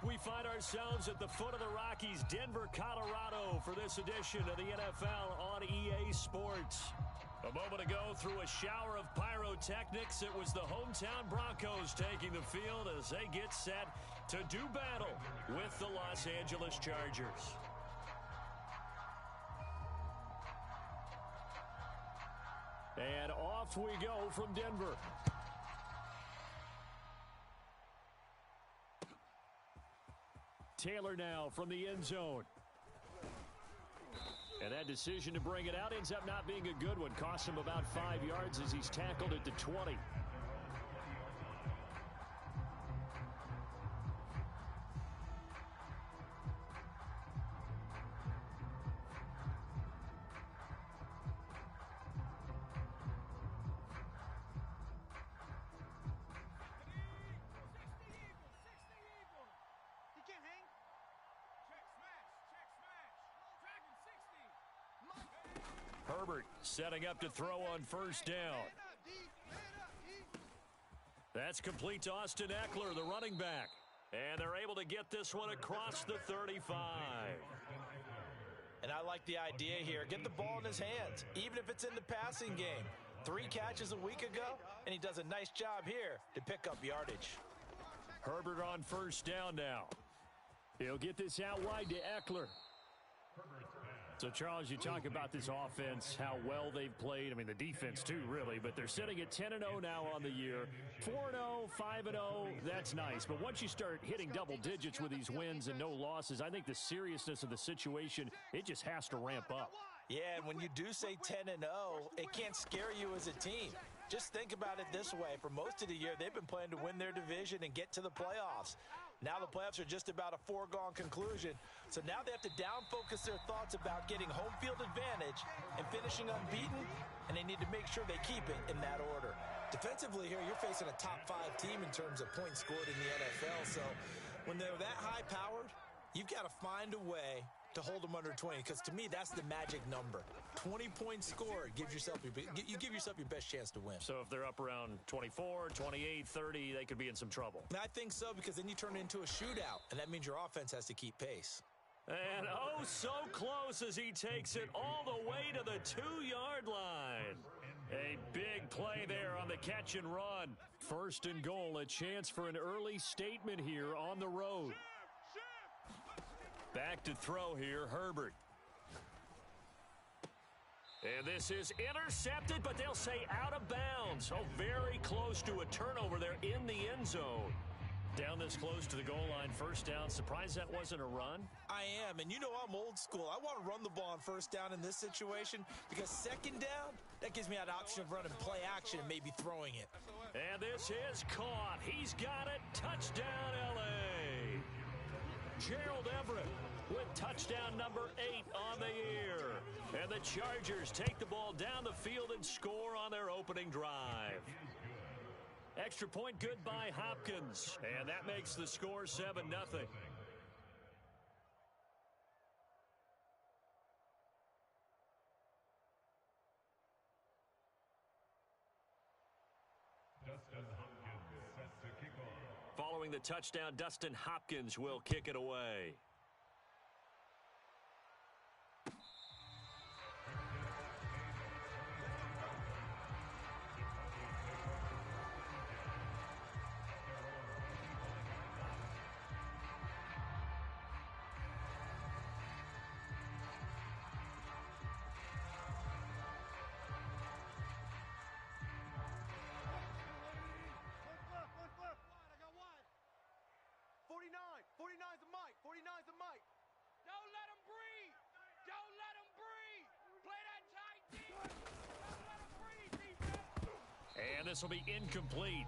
We find ourselves at the foot of the Rockies, Denver, Colorado, for this edition of the NFL on EA Sports. A moment ago, through a shower of pyrotechnics, it was the hometown Broncos taking the field as they get set to do battle with the Los Angeles Chargers. And off we go from Denver. Taylor now from the end zone. And that decision to bring it out ends up not being a good one. Costs him about 5 yards as he's tackled at the 20. Herbert setting up to throw on first down. That's complete to Austin Eckler, the running back. And they're able to get this one across the 35. And I like the idea here. Get the ball in his hands, even if it's in the passing game. 3 catches a week ago, and he does a nice job here to pick up yardage. Herbert on first down now. He'll get this out wide to Eckler. So, Charles, you talk about this offense, how well they've played. I mean, the defense, too, really. But they're sitting at 10-0 now on the year. 4-0, 5-0, that's nice. But once you start hitting double digits with these wins and no losses, I think the seriousness of the situation, it just has to ramp up. Yeah, and when you do say 10-0, it can't scare you as a team. Just think about it this way. For most of the year, they've been playing to win their division and get to the playoffs. Now the playoffs are just about a foregone conclusion. So now they have to down-focus their thoughts about getting home field advantage and finishing unbeaten, and they need to make sure they keep it in that order. Defensively here, you're facing a top-5 team in terms of points scored in the NFL. So when they're that high-powered, you've got to find a way to hold them under 20, because to me, that's the magic number. 20 points scored gives yourself you give yourself your best chance to win. So if they're up around 24, 28, 30, they could be in some trouble. And I think so, because then you turn it into a shootout, and that means your offense has to keep pace. And oh, so close as he takes it all the way to the 2-yard line. A big play there on the catch and run. First and goal, a chance for an early statement here on the road. Back to throw here, Herbert. And this is intercepted, but they'll say out of bounds. Oh, very close to a turnover there in the end zone. Down this close to the goal line, first down. Surprised that wasn't a run? I am, and you know I'm old school. I want to run the ball on first down in this situation, because second down, that gives me that option of running play action and maybe throwing it. And this is caught. He's got it. Touchdown, L.A. Gerald Everett with touchdown number 8 on the year. And the Chargers take the ball down the field and score on their opening drive. Extra point good by Hopkins. And that makes the score 7-0. Dustin Hopkins set to kick off. Following the touchdown, Dustin Hopkins will kick it away. And this will be incomplete.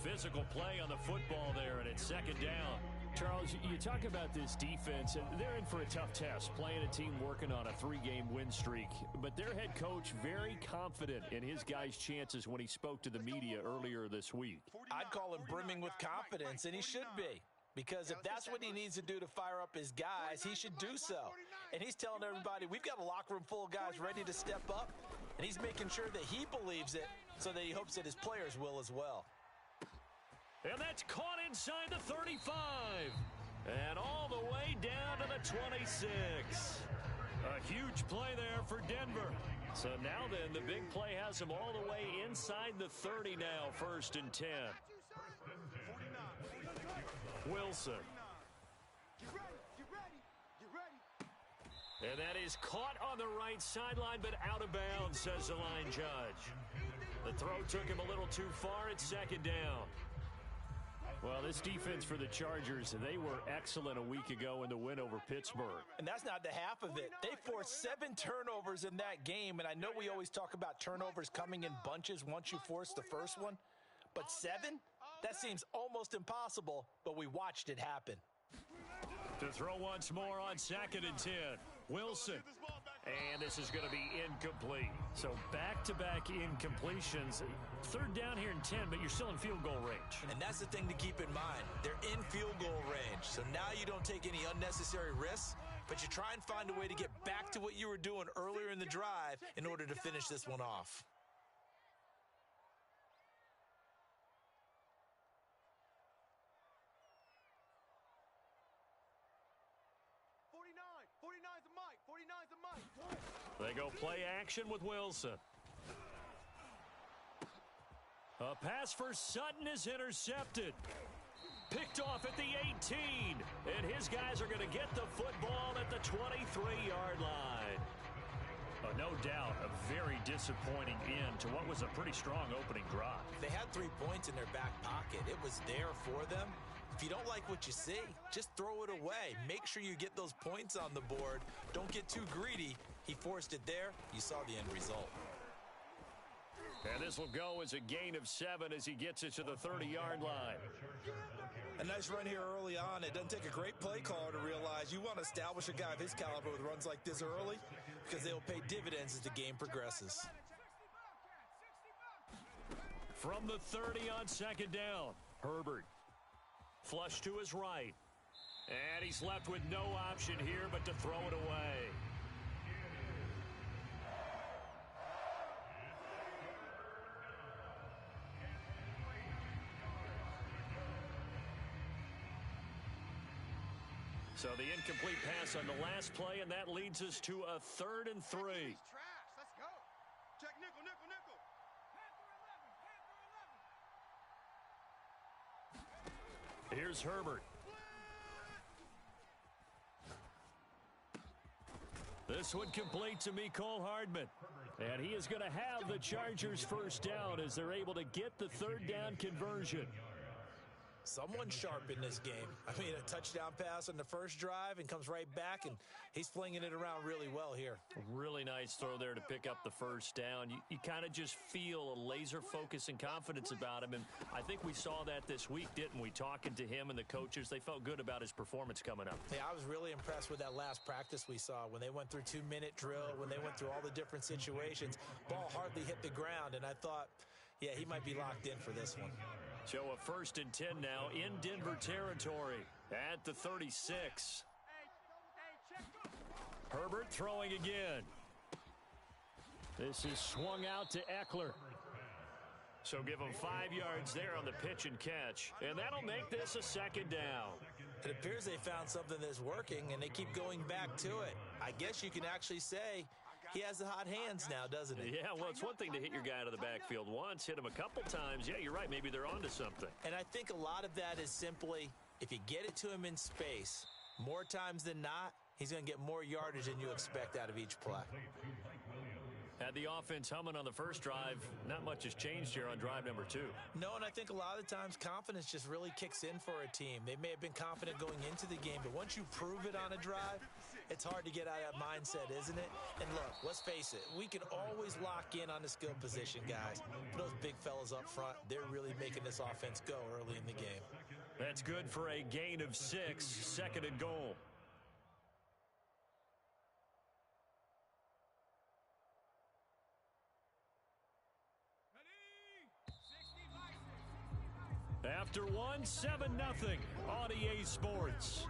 Physical play on the football there, and it's second down. Charles, you talk about this defense, and they're in for a tough test, playing a team working on a 3-game win streak. But their head coach very confident in his guys' chances when he spoke to the media earlier this week. I'd call him brimming with confidence, and he should be. Because if that's what he needs to do to fire up his guys, he should do so. And he's telling everybody, we've got a locker room full of guys ready to step up. And he's making sure that he believes it so that he hopes that his players will as well. And that's caught inside the 35. And all the way down to the 26. A huge play there for Denver. So now then, the big play has them all the way inside the 30 now, 1st and 10. Wilson. And that is caught on the right sideline, but out of bounds, says the line judge. The throw took him a little too far at 2nd down. Well, this defense for the Chargers, they were excellent a week ago in the win over Pittsburgh. And that's not the half of it. They forced 7 turnovers in that game, and I know we always talk about turnovers coming in bunches once you force the first one, but 7? That seems almost impossible, but we watched it happen. To throw once more on 2nd and 10. Wilson. And this is going to be incomplete. So back-to-back incompletions. 3rd down here and 10, but you're still in field goal range. And that's the thing to keep in mind. They're in field goal range. So now you don't take any unnecessary risks, but you try and find a way to get back to what you were doing earlier in the drive in order to finish this one off. They go play action with Wilson. A pass for Sutton is intercepted. Picked off at the 18. And his guys are going to get the football at the 23-yard line. No doubt a very disappointing end to what was a pretty strong opening drive. They had 3 points in their back pocket. It was there for them. If you don't like what you see, just throw it away. Make sure you get those points on the board. Don't get too greedy. He forced it there. You saw the end result. And this will go as a gain of 7 as he gets it to the 30-yard line. A nice run here early on. It doesn't take a great play caller to realize you want to establish a guy of his caliber with runs like this early because they'll pay dividends as the game progresses. From the 30 on 2nd down, Herbert. Flush to his right. And he's left with no option here but to throw it away. So the incomplete pass on the last play, and that leads us to a 3rd and 3. Let's go. Check nickel, nickel, nickel. Here's Herbert. This one complete to Mecole Hardman. And he is going to have the Chargers 1st down as they're able to get the 3rd down conversion. Someone sharp in this game. I mean, a touchdown pass on the first drive and comes right back, and he's flinging it around really well here. Really nice throw there to pick up the 1st down. You kind of just feel a laser focus and confidence about him, and I think we saw that this week, didn't we? Talking to him and the coaches, they felt good about his performance coming up. Yeah, I was really impressed with that last practice we saw when they went through 2-minute drill, when they went through all the different situations. Ball hardly hit the ground, and I thought, yeah, he might be locked in for this one. So a 1st and 10 now in Denver territory at the 36. Herbert throwing again. This is swung out to Eckler. So give him 5 yards there on the pitch and catch. And that'll make this a 2nd down. It appears they found something that's working, and they keep going back to it. I guess you can actually say he has the hot hands now, doesn't he? Yeah, well, it's one thing to hit your guy out of the backfield once, hit him a couple times. Yeah, you're right. Maybe they're onto something. And I think a lot of that is simply, if you get it to him in space, more times than not, he's going to get more yardage than you expect out of each play. Had the offense humming on the first drive. Not much has changed here on drive number 2. No, and I think a lot of times confidence just really kicks in for a team. They may have been confident going into the game, but once you prove it on a drive, it's hard to get out of that mindset, isn't it? And look, let's face it, we can always lock in on the skill position, guys. But those big fellas up front, they're really making this offense go early in the game. That's good for a gain of 6, 2nd and goal. After one, 7-0 on EA Sports.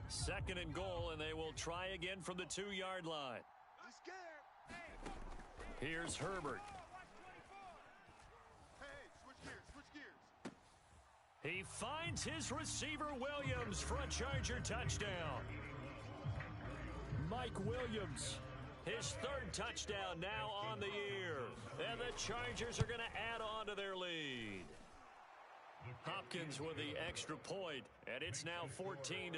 Second and goal, and they will try again from the 2-yard line. Here's Herbert. Hey, switch gears, switch gears. He finds his receiver Williams for a Charger touchdown. Mike Williams, his third touchdown now on the year. And the Chargers are going to add on to their lead. Hopkins with the extra point, and it's now 14-0.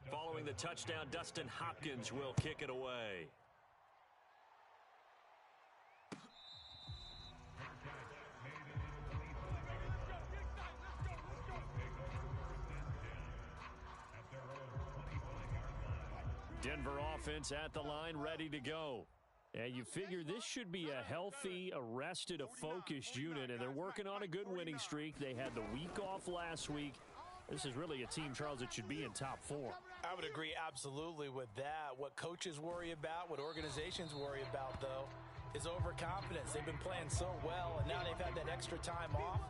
Following the touchdown, Dustin Hopkins will kick it away. Denver offense at the line, ready to go. And you figure this should be a healthy, arrested, a focused unit, and they're working on a good winning streak. They had the week off last week. This is really a team, Charles, that should be in top 4. I would agree absolutely with that. What coaches worry about, what organizations worry about, though, is overconfidence. They've been playing so well, and now they've had that extra time off.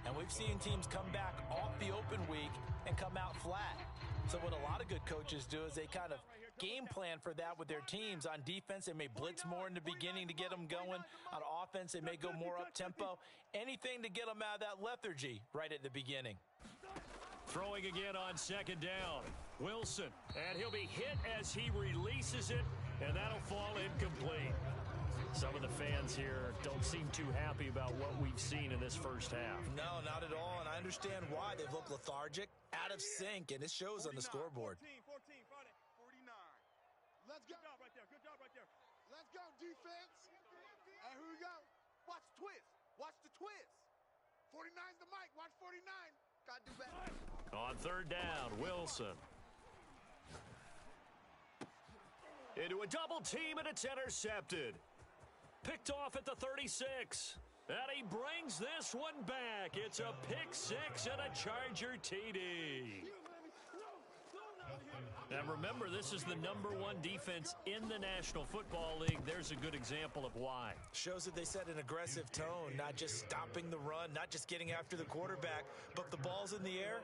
And we've seen teams come back off the open week and come out flat. So what a lot of good coaches do is they kind of game plan for that with their teams. On defense, they may blitz more in the beginning to get them going. On offense, they may go more up-tempo. Anything to get them out of that lethargy right at the beginning. Throwing again on second down. Wilson, and he'll be hit as he releases it, and that'll fall incomplete. Some of the fans here don't seem too happy about what we've seen in this first half. No, not at all, and I understand why. They've looked lethargic, out of sync, and it shows on the scoreboard. 14, 49. Let's go. Good job right there. Good job right there. Let's go, defense. And here we go. Watch the twist. Watch the twist. 49's the mic. Watch 49. Gotta do better. On third down, Wilson. Into a double team, and it's intercepted. Picked off at the 36. And he brings this one back. It's a pick six and a Charger TD. Now remember, this is the #1 defense in the National Football League. There's a good example of why. Shows that they set an aggressive tone, not just stopping the run, not just getting after the quarterback, but the ball's in the air.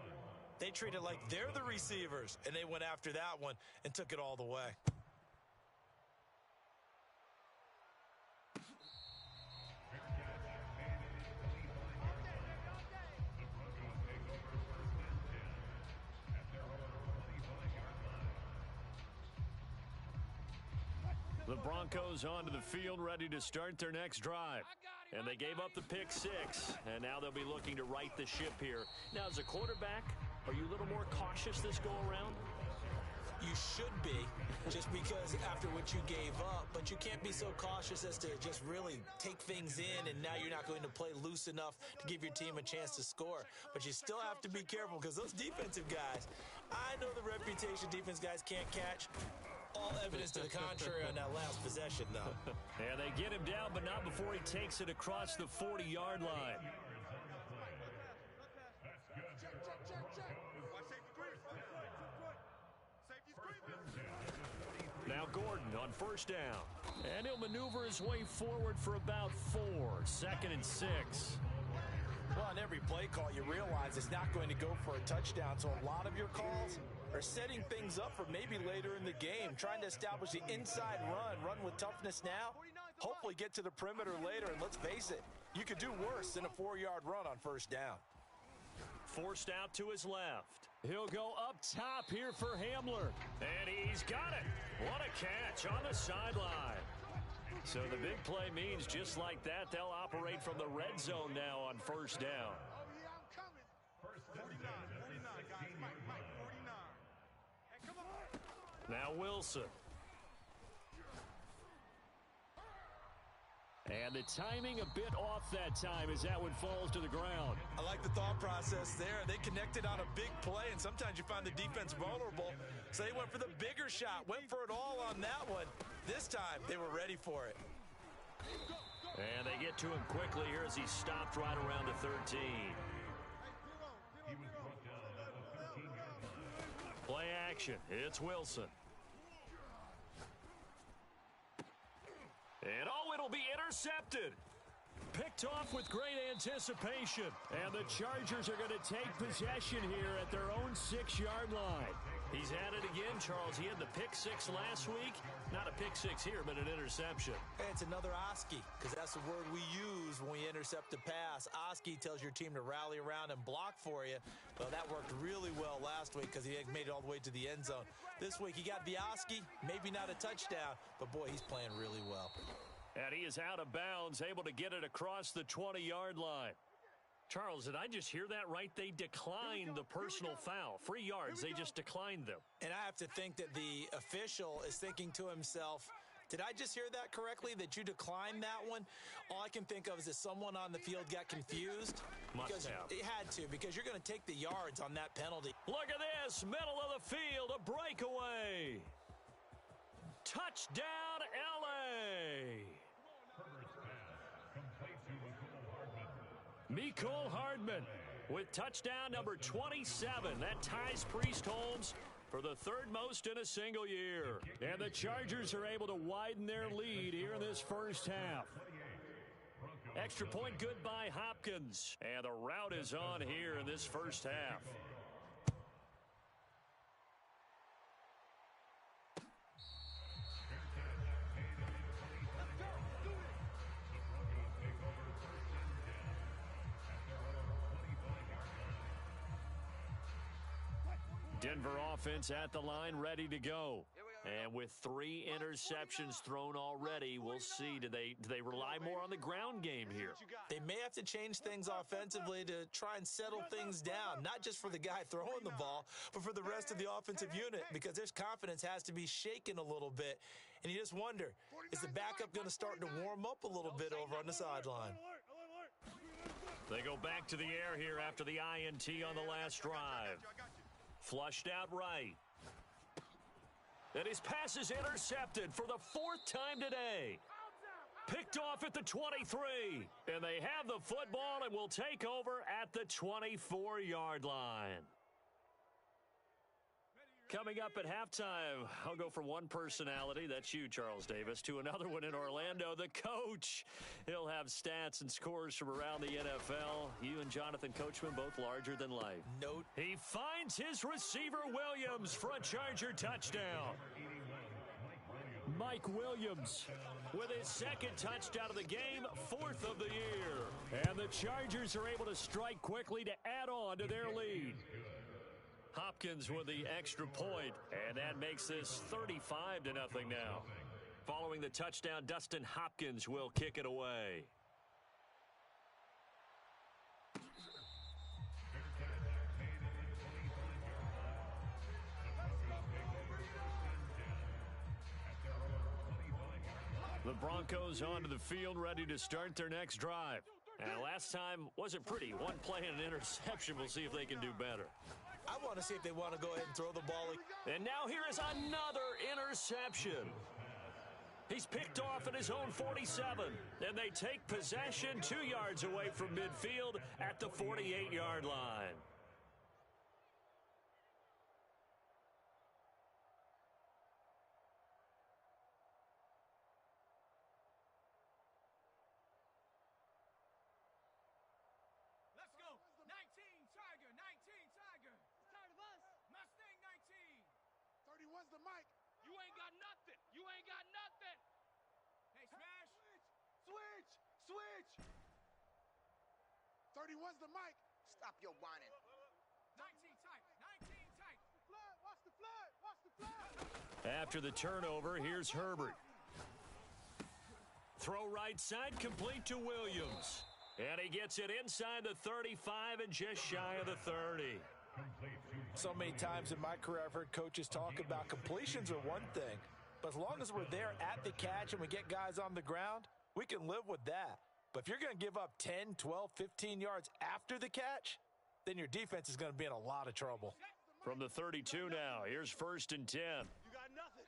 They treat it like they're the receivers, and they went after that one and took it all the way. The Broncos onto the field, ready to start their next drive. And they gave up the pick six, and now they'll be looking to right the ship here. Now, as a quarterback, are you a little more cautious this go-around? You should be, just because after what you gave up, but you can't be so cautious as to just really take things in, and now you're not going to play loose enough to give your team a chance to score. But you still have to be careful, because those defensive guys, I know the reputation defense guys can't catch. All evidence to the contrary on that last possession, though. And they get him down, but not before he takes it across the 40-yard line. Now Gordon on first down. And he'll maneuver his way forward for about 4. 2nd and 6. Well, on every play call, you realize it's not going to go for a touchdown, so a lot of your calls are setting things up for maybe later in the game, trying to establish the inside run with toughness now, hopefully get to the perimeter later, and let's face it, you could do worse than a 4-yard run on first down. Forced out to his left. He'll go up top here for Hamler, and he's got it. What a catch on the sideline. So the big play means just like that, they'll operate from the red zone now on first down. Oh, yeah, I'm coming. 49, guys. Mike, 49. Hey, come on. Now Wilson. And the timing a bit off that time as that one falls to the ground. I like the thought process there. They connected on a big play, and sometimes you find the defense vulnerable. So they went for the bigger shot, went for it all on that one. This time, they were ready for it. And they get to him quickly here as he stopped right around the 13. Play action. It's Wilson. And it'll be intercepted. Picked off with great anticipation. And the Chargers are going to take possession here at their own 6-yard line. He's at it again, Charles. He had the pick six last week. Not a pick six here, but an interception. Hey, it's another Oski, because that's the word we use when we intercept a pass. Oski tells your team to rally around and block for you. Well, that worked really well last week because he made it all the way to the end zone. This week, he got the Oski, maybe not a touchdown, but boy, he's playing really well. And he is out of bounds, able to get it across the 20-yard line. Charles, did I just hear that right? They declined the personal foul. 3 yards, they just declined them. And I have to think that the official is thinking to himself, did I just hear that correctly, that you declined that one? All I can think of is that someone on the field got confused. Must have. It had to, because you're going to take the yards on that penalty. Look at this, middle of the field, a breakaway. Touchdown, L.A. Mecole Hardman with touchdown number 27. That ties Priest Holmes for the third most in a single year. And the Chargers are able to widen their lead here in this first half. Extra point good by Hopkins. And the route is on here in this first half. Denver offense at the line, ready to go. And with 3 interceptions thrown already, we'll see. Do they rely more on the ground game here? They may have to change things offensively to try and settle things down, not just for the guy throwing the ball, but for the rest of the offensive unit, because their confidence has to be shaken a little bit. And you just wonder, is the backup going to start to warm up a little bit over on the sideline? They go back to the air here after the INT on the last drive. Flushed out right. And his pass is intercepted for the 4th time today. Picked off at the 23. And they have the football and will take over at the 24-yard line. Coming up at halftime, I'll go from one personality, that's you, Charles Davis, to another one in Orlando, the coach. He'll have stats and scores from around the NFL. You and Jonathan Coachman both larger than life. Note. He finds his receiver, Williams, for a Charger touchdown. Mike Williams with his 2nd touchdown of the game, 4th of the year. And the Chargers are able to strike quickly to add on to their lead. Hopkins with the extra point, and that makes this 35-0 now. Following the touchdown, Dustin Hopkins will kick it away. The Broncos onto the field, ready to start their next drive. And last time wasn't pretty. One play and an interception. We'll see if they can do better. I want to see if they want to go ahead and throw the ball. And now here is another interception. He's picked off at his own 47. And they take possession 2 yards away from midfield at the 48-yard line. Let's go. 19 Tiger, 19 Tiger. Tired of us? Mustang 19. 31's the mic. You ain't got nothing. You ain't got nothing. Hey, Smash. Switch. Switch. 31's the mic. Stop your whining. 19 tight. 19 tight. Flood. Watch the flood. Watch the flood. After the turnover, here's Herbert. Throw right side, complete to Williams. And he gets it inside the 35 and just shy of the 30. So many times in my career, I've heard coaches talk about completions are one thing, but as long as we're there at the catch and we get guys on the ground, we can live with that. But if you're going to give up 10, 12, 15 yards after the catch, then your defense is going to be in a lot of trouble. From the 32 now, here's 1st and 10. You got nothing.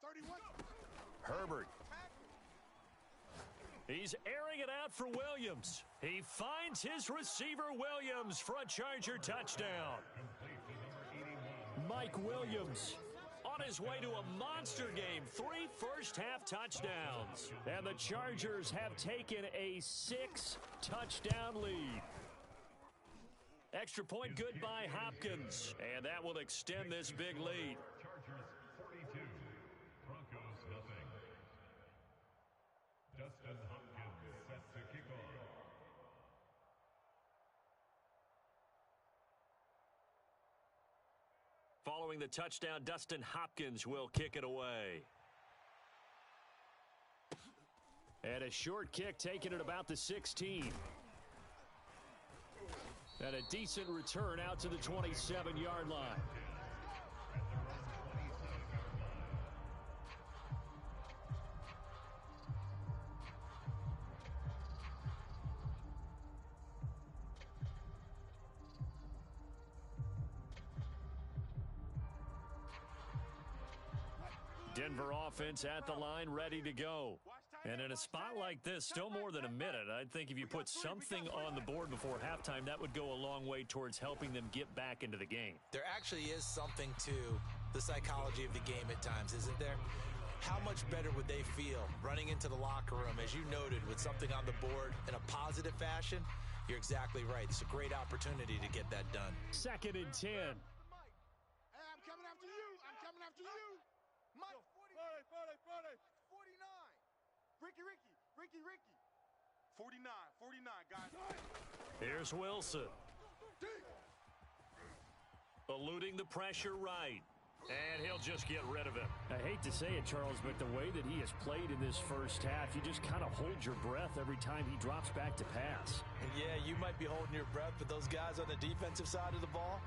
31. Herbert. He's airing it out for Williams. He finds his receiver, Williams, for a Charger touchdown. Mike Williams on his way to a monster game. 3 first-half touchdowns. And the Chargers have taken a 6-touchdown lead. Extra point good by Hopkins, and that will extend this big lead. Chargers 42, Broncos nothing. Dustin Hopkins set to kick off. Following the touchdown, Dustin Hopkins will kick it away. And a short kick taken at about the 16. And a decent return out to the 27-yard line. Denver offense at the line, ready to go. And in a spot like this, still more than a minute, I think if you put something on the board before halftime, that would go a long way towards helping them get back into the game. There actually is something to the psychology of the game at times, isn't there? How much better would they feel running into the locker room, as you noted, with something on the board in a positive fashion? You're exactly right. It's a great opportunity to get that done. 2nd and 10. Hey, I'm coming after you. I'm coming after you. Mike, 49. Ricky. 49, guys. Here's Wilson. Eluding the pressure right. And he'll just get rid of it. I hate to say it, Charles, but the way that he has played in this first half, you just kind of hold your breath every time he drops back to pass. Yeah, you might be holding your breath, but those guys on the defensive side of the ball,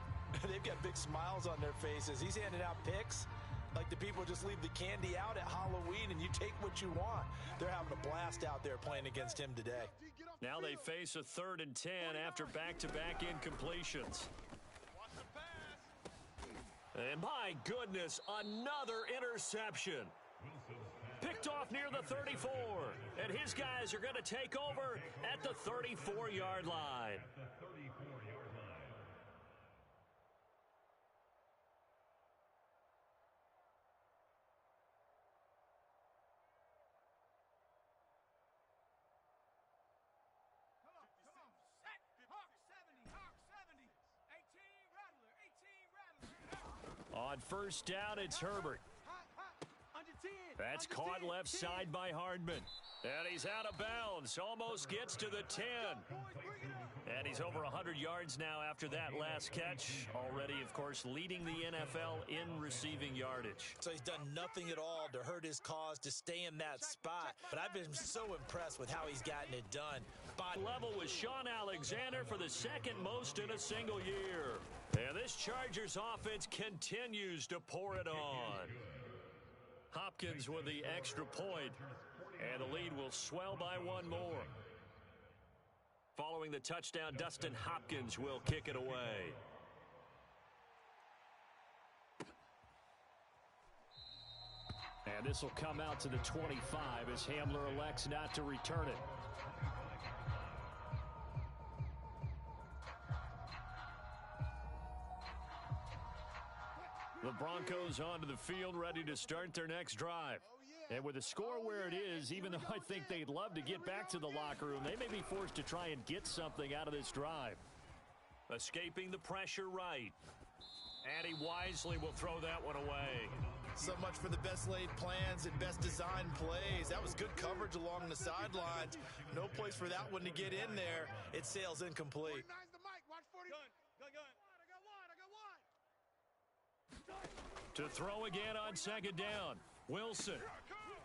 they've got big smiles on their faces. He's handing out picks like the people just leave the candy out at Halloween and you take what you want. They're having a blast out there playing against him today. Now they face a 3rd and 10 after back-to-back incompletions. And my goodness, another interception. Picked off near the 34. And his guys are going to take over at the 34-yard line. On 1st down, it's Herbert. That's caught left side by Hardman. And he's out of bounds. Almost gets to the 10. And he's over 100 yards now after that last catch. Already, of course, leading the NFL in receiving yardage. So he's done nothing at all to hurt his cause to stay in that spot. But I've been so impressed with how he's gotten it done. Level with Sean Alexander for the 2nd most in a single year. And this Chargers offense continues to pour it on. Hopkins with the extra point, and the lead will swell by 1 more. Following the touchdown, Dustin Hopkins will kick it away. And this will come out to the 25 as Hamler elects not to return it. The Broncos onto the field, ready to start their next drive. And with the score where it is, even though I think they'd love to get back to the locker room, they may be forced to try and get something out of this drive. Escaping the pressure right. And he wisely will throw that one away. So much for the best laid plans and best designed plays. That was good coverage along the sidelines. No place for that one to get in there. It sails incomplete. 49's the mic. Watch 40. Gun. To throw again on 2nd down. Wilson.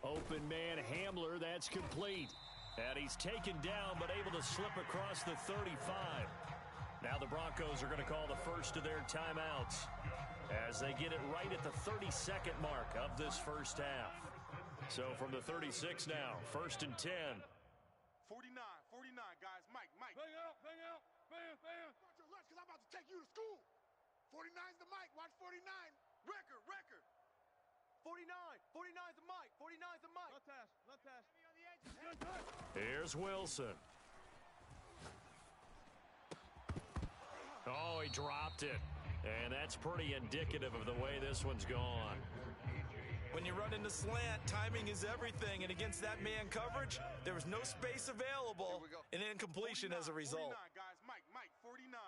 Open man Hamler. That's complete. And he's taken down but able to slip across the 35. Now the Broncos are going to call the first of their timeouts as they get it right at the 32nd mark of this first half. So from the 36 now, 1st and 10. 49, guys. Mike. Bang out. Bam. Watch your lunch, because I'm about to take you to school. 49's the mic. Watch 49. Record. 49's the mic. Left pass. Here's Wilson. Oh, he dropped it. And that's pretty indicative of the way this one's gone. When you run in the slant, timing is everything. And against that man coverage, there was no space available. An incompletion as a result. 49, guys. Mike. 49.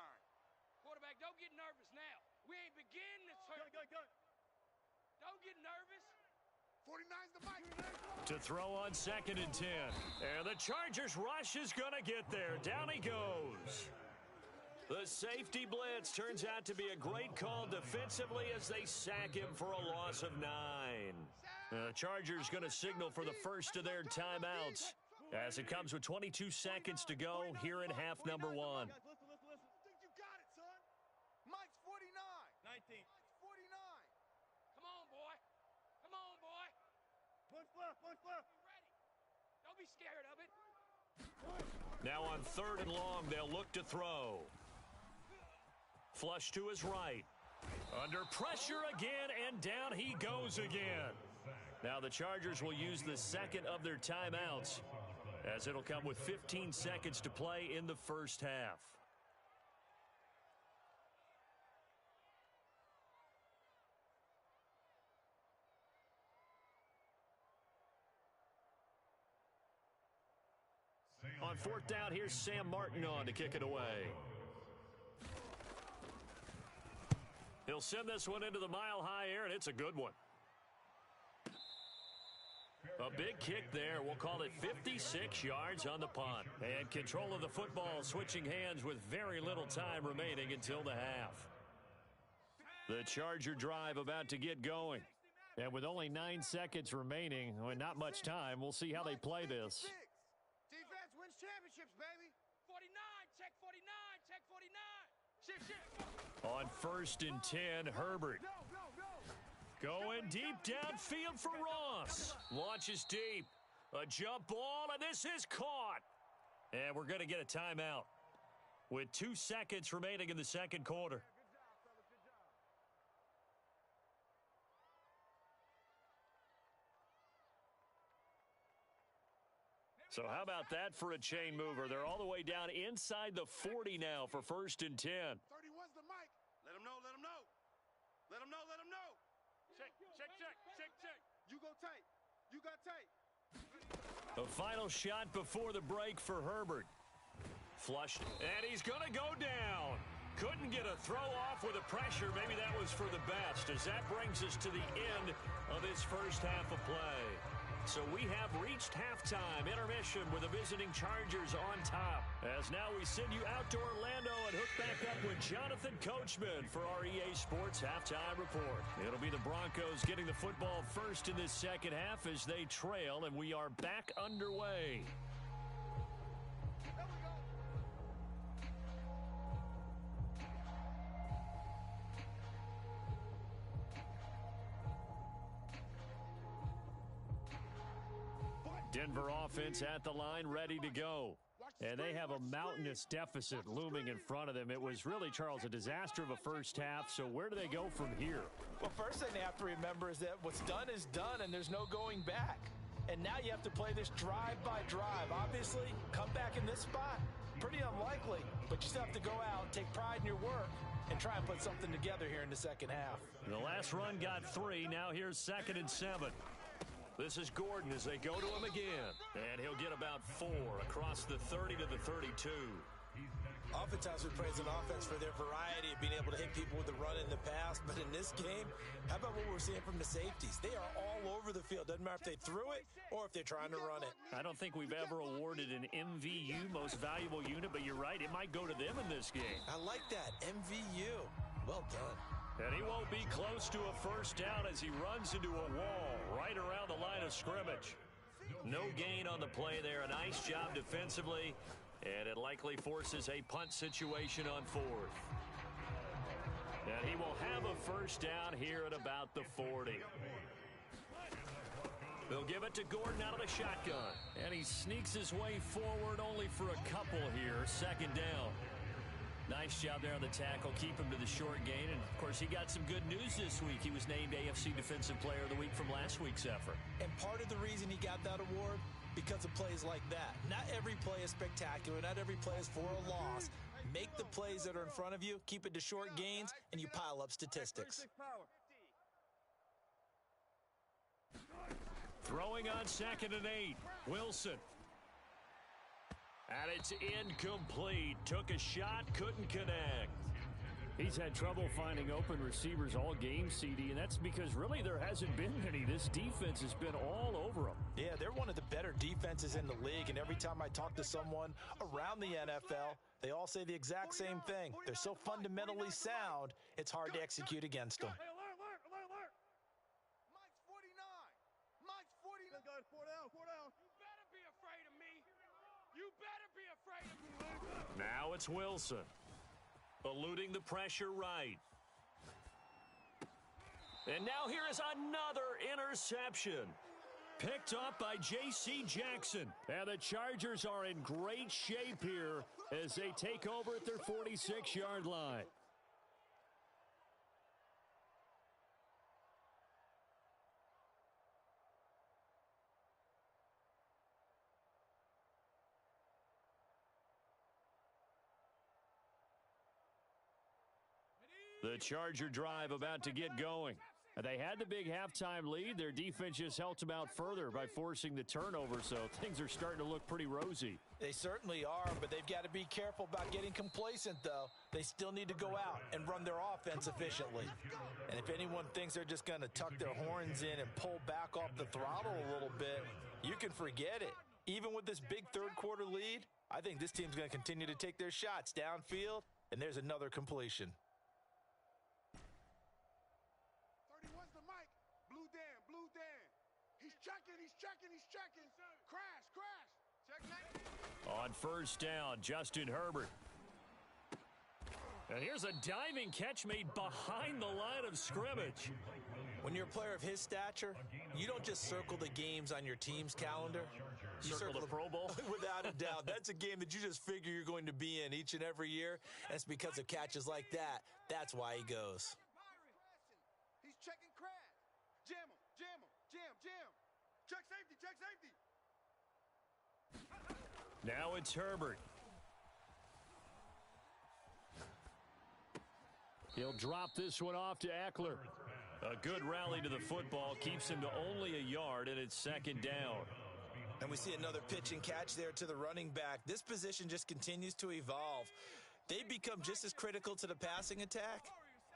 Mike, don't get nervous now. We ain't beginning this hurt. Don't get nervous. 49's the mic. To throw on 2nd and 10. And the Chargers rush is going to get there. Down he goes. The safety blitz turns out to be a great call defensively as they sack him for a loss of 9. The Chargers going to signal for the first of their timeouts as it comes with 22 seconds to go here in half number 1. I think you got it, son. Mike's 49. 19. Mike's 49. Come on, boy. Come on, boy. Punch left, punch left. Be ready. Don't be scared of it. Now on 3rd and long, they'll look to throw. Flush to his right. Under pressure again, and down he goes again. Now the Chargers will use the second of their timeouts, as it'll come with 15 seconds to play in the first half. On 4th down, here's Sam Martin on to kick it away. He'll send this one into the mile-high air, and it's a good one. A big kick there. We'll call it 56 yards on the punt. And control of the football switching hands with very little time remaining until the half. The Charger drive about to get going. And with only 9 seconds remaining, well, not much time, we'll see how they play this. Defense wins championships, baby. 49. Check 49. Check 49. Shift. On 1st and 10, Herbert. Going deep downfield for Ross. Launches deep. A jump ball, and this is caught. And we're going to get a timeout with 2 seconds remaining in the second quarter. So how about that for a chain mover? They're all the way down inside the 40 now for 1st and 10. 31's the mic. Let him know, let him know. Let him know, let him know. Check. You go tight. You got tight. A final shot before the break for Herbert. Flushed, and he's going to go down. Couldn't get a throw off with the pressure. Maybe that was for the best, as that brings us to the end of this first half of play. So we have reached halftime, intermission with the visiting Chargers on top. As now we send you out to Orlando and hook back up with Jonathan Coachman for our EA Sports Halftime Report. It'll be the Broncos getting the football first in this second half as they trail, and we are back underway. Denver offense at the line, ready to go. And they have a mountainous deficit looming in front of them. It was really, Charles, a disaster of a first half. So where do they go from here? Well, first thing they have to remember is that what's done is done, and there's no going back. And now you have to play this drive by drive. Obviously, come back in this spot, pretty unlikely. But you still have to go out, take pride in your work, and try and put something together here in the second half. The last run got 3. Now here's 2nd and 7. This is Gordon as they go to him again. And he'll get about 4 across the 30 to the 32. Oftentimes we praise an offense for their variety of being able to hit people with the run in the pass. But in this game, how about what we're seeing from the safeties? They are all over the field. Doesn't matter if they threw it or if they're trying to run it. I don't think we've ever awarded an MVU, most valuable unit, but you're right, it might go to them in this game. I like that, MVU. Well done. And he won't be close to a first down as he runs into a wall right around the line of scrimmage. No gain on the play there. A nice job defensively, and it likely forces a punt situation on 4th. And he will have a first down here at about the 40. They'll give it to Gordon out of the shotgun. And he sneaks his way forward only for a couple here. 2nd down. Nice job there on the tackle. Keep him to the short gain. And, of course, he got some good news this week. He was named AFC Defensive Player of the Week from last week's effort. And part of the reason he got that award, because of plays like that. Not every play is spectacular. Not every play is for a loss. Make the plays that are in front of you, keep it to short gains, and you pile up statistics. Throwing on 2nd and 8. Wilson. And it's incomplete. Took a shot, couldn't connect. He's had trouble finding open receivers all game, CD, and that's because really there hasn't been any. This defense has been all over them. Yeah, they're one of the better defenses in the league, and every time I talk to someone around the NFL, they all say the exact same thing. They're so fundamentally sound, it's hard to execute against them. Mike's 49. Mike's 49. Guys, four down. You better be afraid of me. You better be afraid of me. Now it's Wilson. Eluding the pressure right. And now here is another interception. Picked up by J.C. Jackson. And the Chargers are in great shape here as they take over at their 46-yard line. The Charger drive about to get going. They had the big halftime lead. Their defense just helped them out further by forcing the turnover, so things are starting to look pretty rosy. They certainly are, but they've got to be careful about getting complacent, though. They still need to go out and run their offense efficiently. And if anyone thinks they're just going to tuck their horns in and pull back off the throttle a little bit, you can forget it. Even with this big third-quarter lead, I think this team's going to continue to take their shots downfield, and there's another completion. 31's the Mike. Blue Dan. He's checking. Crash. Check 19. On first down, Justin Herbert. And here's a diving catch made behind the line of scrimmage. When you're a player of his stature, you don't just circle the games on your team's calendar. You Circle the Pro Bowl? Without a doubt. That's a game that you just figure you're going to be in each and every year. And it's because of catches like that. That's why he goes. He's checking crash. Jam him. Check safety. Now it's Herbert. He'll drop this one off to Eckler. A good rally to the football keeps him to only a yard, and it's second down. And we see another pitch and catch there to the running back. This position just continues to evolve. They become just as critical to the passing attack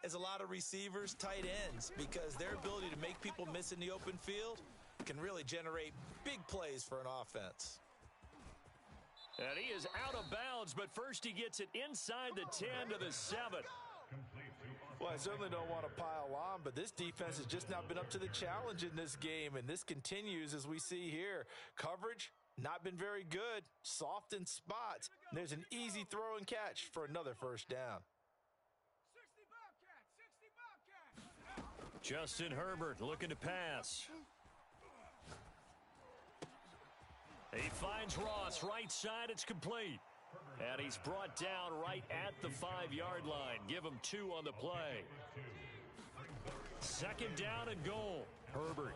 as a lot of receivers, tight ends, because their ability to make people miss in the open field can really generate big plays for an offense. And he is out of bounds, but first he gets it inside the 10 to the 7. Well, I certainly don't want to pile on, but this defense has just not been up to the challenge in this game, and this continues as we see here. Coverage, not been very good, soft in spots. There's an easy throw and catch for another first down. 60 Bobcats. Justin Herbert looking to pass. He finds Ross right side. It's complete. And he's brought down right at the 5-yard line. Give him 2 on the play. Second down and goal. Herbert.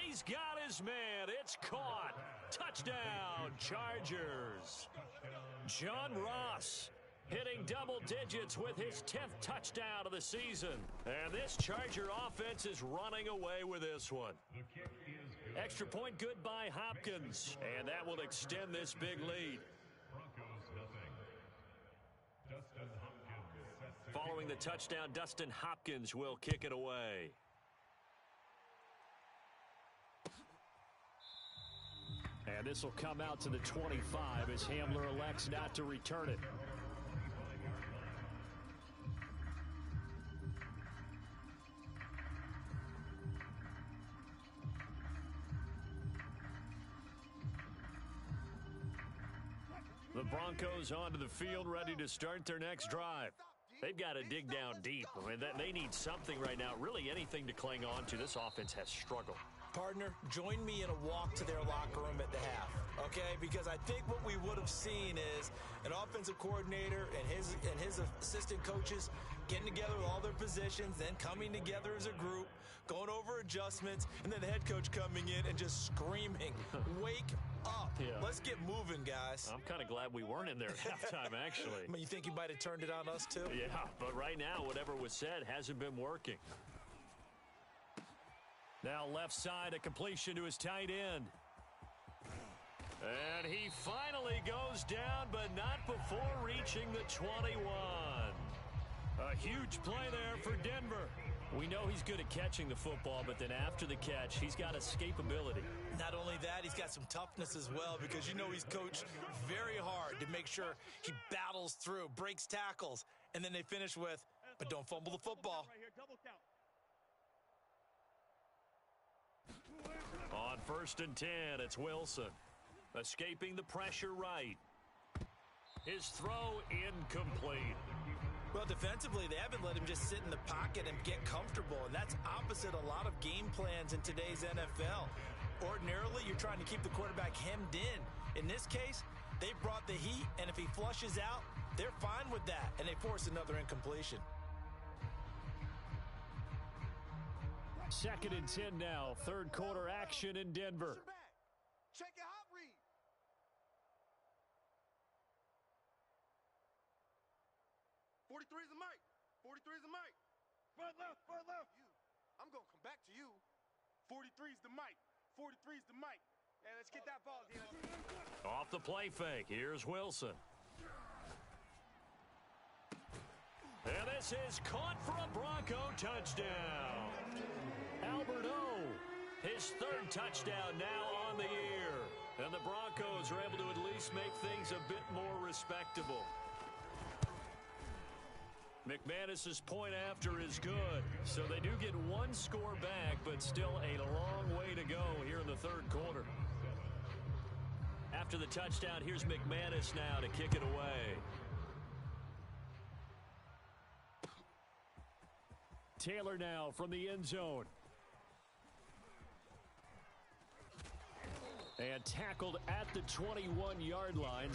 He's got his man. It's caught. Touchdown, Chargers. John Ross hitting double digits with his 10th touchdown of the season. And this Charger offense is running away with this one. Extra point good by Hopkins. And that will extend this big lead. Following the touchdown, Dustin Hopkins will kick it away. And this will come out to the 25 as Hamler elects not to return it. The Broncos onto the field, ready to start their next drive. They've got to dig down deep. I mean, they need something right now, really anything to cling on to. This offense has struggled. Partner, join me in a walk to their locker room at the half, okay? Because I think what we would have seen is an offensive coordinator and his assistant coaches getting together with all their positions, then coming together as a group, going over adjustments, and then the head coach coming in and just screaming, wake up. Yeah. Let's get moving, guys. I'm kind of glad we weren't in there at halftime, actually. I mean, you think he might have turned it on us, too? Yeah, but right now, whatever was said hasn't been working. Now left side, a completion to his tight end. And he finally goes down, but not before reaching the 21. A huge play there for Denver. We know he's good at catching the football, but then after the catch, he's got escapability. Not only that, he's got some toughness as well, because you know he's coached very hard to make sure he battles through, breaks tackles, and then they finish with, but don't fumble the football. On 1st and 10, it's Wilson. Escaping the pressure right. His throw incomplete. Well, defensively, they haven't let him just sit in the pocket and get comfortable, and that's opposite a lot of game plans in today's NFL. Ordinarily, you're trying to keep the quarterback hemmed in. In this case, they brought the heat, and if he flushes out, they're fine with that, and they force another incompletion. 2nd and 10 now. 3rd quarter action in Denver. Check your hot read. "43 is the mic. 43 is the mic. Front left, front left. You. I'm going to come back to you. 43 is the mic. 43 is the mic. Hey, let's get that ball, Dino. Off the play fake. Here's Wilson. And this is caught for a Bronco touchdown. Albert O, his 3rd touchdown now on the year. And the Broncos are able to at least make things a bit more respectable. McManus's point after is good, so they do get 1 score back, but still a long way to go here in the 3rd quarter. After the touchdown, here's McManus now to kick it away. Taylor now from the end zone. And tackled at the 21-yard line.